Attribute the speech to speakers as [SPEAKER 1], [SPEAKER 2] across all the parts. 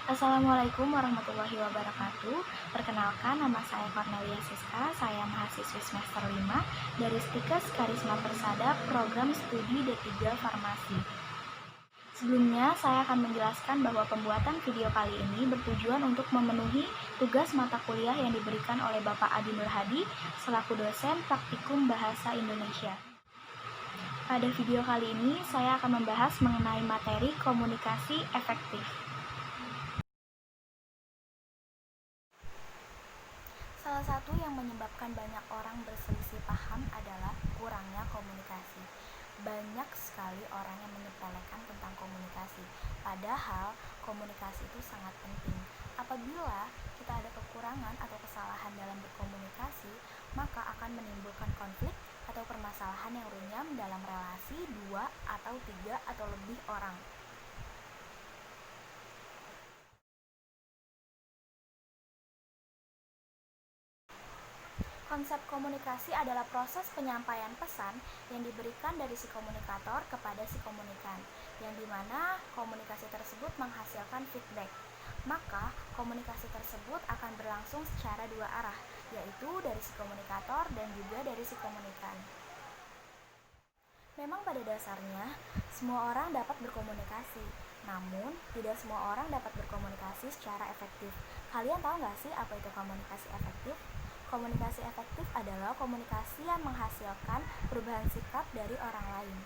[SPEAKER 1] Assalamualaikum warahmatullahi wabarakatuh. Perkenalkan, nama saya Cornelia Siska. Saya mahasiswi semester 5 dari Stikes Karisma Persada Program Studi D3 Farmasi. Sebelumnya, saya akan menjelaskan bahwa pembuatan video kali ini bertujuan untuk memenuhi tugas mata kuliah yang diberikan oleh Bapak Adi Nur Hadi selaku dosen Praktikum Bahasa Indonesia. Pada video kali ini, saya akan membahas mengenai materi komunikasi efektif. Salah satu yang menyebabkan banyak orang berselisih paham adalah kurangnya komunikasi. Banyak sekali orang yang menyepelekan tentang komunikasi, padahal komunikasi itu sangat penting. Apabila kita ada kekurangan atau kesalahan dalam berkomunikasi, maka akan menimbulkan konflik atau permasalahan yang runyam dalam relasi 2 atau 3 atau lebih orang. Konsep komunikasi adalah proses penyampaian pesan yang diberikan dari si komunikator kepada si komunikan, yang dimana komunikasi tersebut menghasilkan feedback. Maka, komunikasi tersebut akan berlangsung secara dua arah, yaitu dari si komunikator dan juga dari si komunikan. Memang pada dasarnya, semua orang dapat berkomunikasi, namun tidak semua orang dapat berkomunikasi secara efektif. Kalian tahu nggak sih apa itu komunikasi efektif? Komunikasi efektif adalah komunikasi yang menghasilkan perubahan sikap dari orang lain.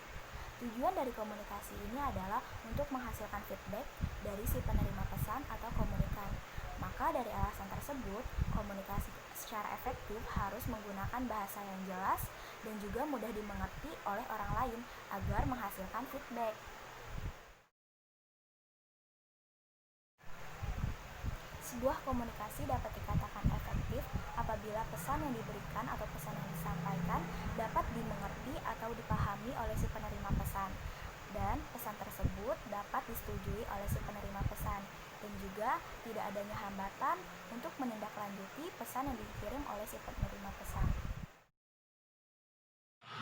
[SPEAKER 1] Tujuan dari komunikasi ini adalah untuk menghasilkan feedback dari si penerima pesan atau komunikan. Maka dari alasan tersebut, komunikasi secara efektif harus menggunakan bahasa yang jelas dan juga mudah dimengerti oleh orang lain agar menghasilkan feedback. Sebuah komunikasi dapat dikatakan efektif apabila pesan yang diberikan atau pesan yang disampaikan dapat dimengerti atau dipahami oleh si penerima pesan, dan pesan tersebut dapat disetujui oleh si penerima pesan, dan juga tidak adanya hambatan untuk menindaklanjuti pesan yang dikirim oleh si penerima pesan.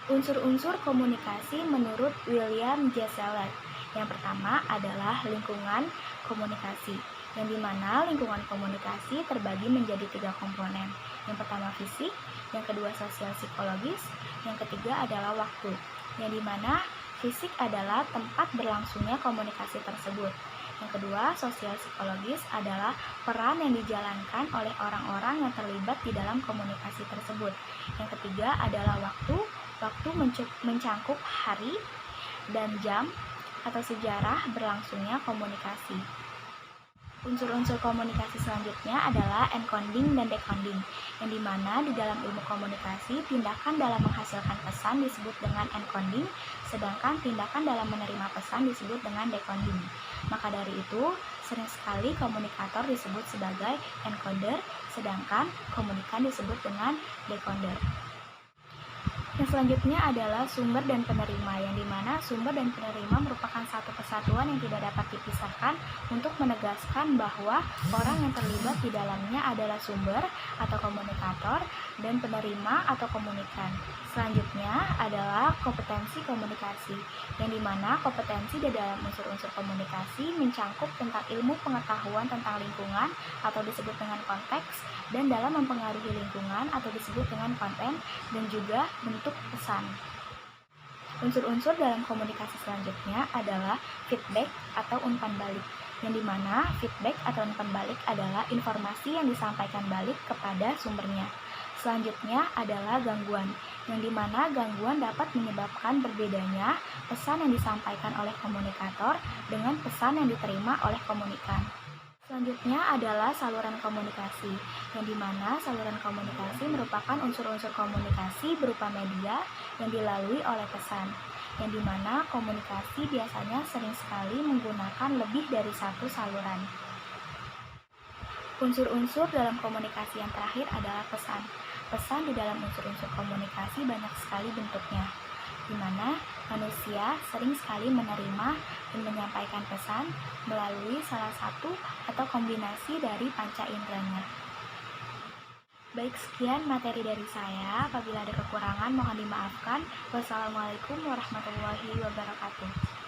[SPEAKER 1] Unsur-unsur komunikasi menurut William J. Seller. Yang pertama adalah lingkungan komunikasi, yang dimana lingkungan komunikasi terbagi menjadi 3 komponen. Yang pertama fisik, yang kedua sosial psikologis, yang ketiga adalah waktu, yang dimana fisik adalah tempat berlangsungnya komunikasi tersebut. Yang kedua, sosial psikologis adalah peran yang dijalankan oleh orang-orang yang terlibat di dalam komunikasi tersebut. Yang ketiga adalah waktu mencangkup hari dan jam atau sejarah berlangsungnya komunikasi. Unsur-unsur komunikasi selanjutnya adalah encoding dan decoding, yang dimana di dalam ilmu komunikasi, tindakan dalam menghasilkan pesan disebut dengan encoding, sedangkan tindakan dalam menerima pesan disebut dengan decoding. Maka dari itu, sering sekali komunikator disebut sebagai encoder, sedangkan komunikan disebut dengan decoder. Yang selanjutnya adalah sumber dan penerima, yang dimana sumber dan penerima merupakan satu kesatuan yang tidak dapat dipisahkan untuk menegaskan bahwa orang yang terlibat di dalamnya adalah sumber atau komunikator dan penerima atau komunikan. Selanjutnya adalah kompetensi komunikasi, yang dimana kompetensi di dalam unsur-unsur komunikasi mencangkup tentang ilmu pengetahuan tentang lingkungan atau disebut dengan konteks, dan dalam mempengaruhi lingkungan atau disebut dengan konten, dan juga bentuk pesan. Unsur-unsur dalam komunikasi selanjutnya adalah feedback atau umpan balik, yang dimana feedback atau umpan balik adalah informasi yang disampaikan balik kepada sumbernya. Selanjutnya adalah gangguan, yang dimana gangguan dapat menyebabkan berbedanya pesan yang disampaikan oleh komunikator dengan pesan yang diterima oleh komunikan. Selanjutnya adalah saluran komunikasi, yang dimana saluran komunikasi merupakan unsur-unsur komunikasi berupa media yang dilalui oleh pesan, yang dimana komunikasi biasanya sering sekali menggunakan lebih dari satu saluran. Unsur-unsur dalam komunikasi yang terakhir adalah pesan. Pesan di dalam unsur-unsur komunikasi banyak sekali bentuknya, di mana manusia sering sekali menerima dan menyampaikan pesan melalui salah satu atau kombinasi dari panca inderanya. Baik, sekian materi dari saya. Apabila ada kekurangan, mohon dimaafkan. Wassalamualaikum warahmatullahi wabarakatuh.